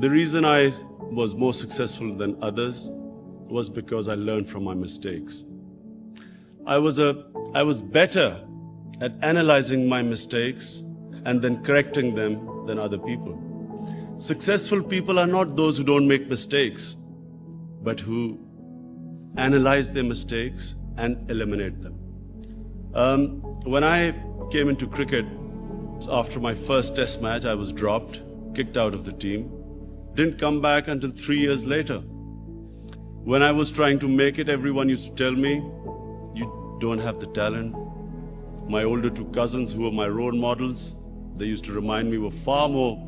The reason I was more successful than others was because I learned from my mistakes. I was better at analyzing my mistakes and then correcting them than other people. Successful people are not those who don't make mistakes, but who analyze their mistakes and eliminate them. When I came into cricket, after my first test match, I was dropped, kicked out of the team. Didn't come back until 3 years later. When I was trying to make it, everyone used to tell me, you don't have the talent. My older two cousins, who were my role models, they used to remind me were far more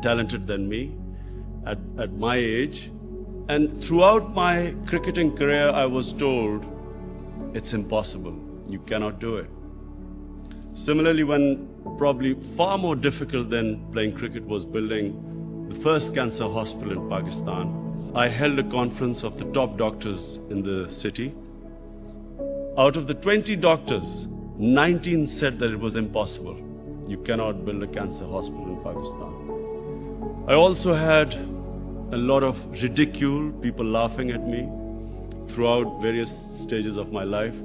talented than me at my age. And throughout my cricketing career, I was told, it's impossible. You cannot do it. Similarly, when probably far more difficult than playing cricket was building the first cancer hospital in Pakistan, I held a conference of the top doctors in the city. Out of the 20 doctors, 19 said that it was impossible. You cannot build a cancer hospital in Pakistan. I also had a lot of ridicule, people laughing at me throughout various stages of my life.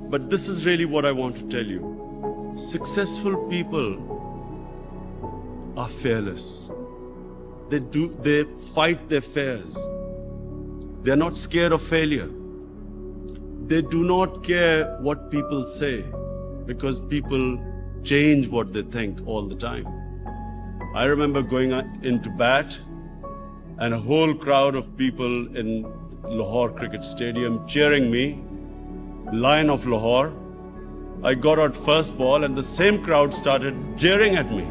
But this is really what I want to tell you. Successful people are fearless. They fight their fears. They're not scared of failure. They do not care what people say, because people change what they think all the time. I remember going into bat and a whole crowd of people in Lahore Cricket Stadium cheering me, Lion of Lahore. I got out first ball and the same crowd started jeering at me.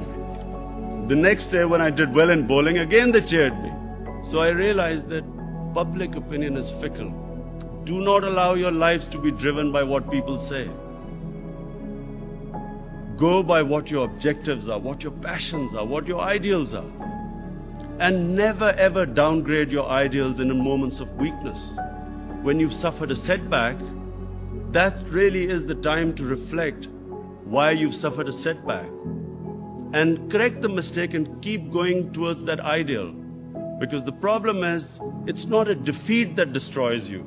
The next day when I did well in bowling, again they cheered me. So I realized that public opinion is fickle. Do not allow your lives to be driven by what people say. Go by what your objectives are, what your passions are, what your ideals are. And never ever downgrade your ideals in moments of weakness. When you've suffered a setback, that really is the time to reflect why you've suffered a setback and correct the mistake and keep going towards that ideal. Because the problem is, it's not a defeat that destroys you.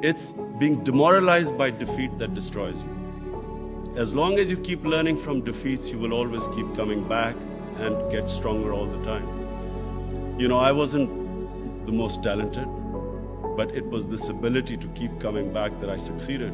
It's being demoralized by defeat that destroys you. As long as you keep learning from defeats, you will always keep coming back and get stronger all the time. You know, I wasn't the most talented, but it was this ability to keep coming back that I succeeded.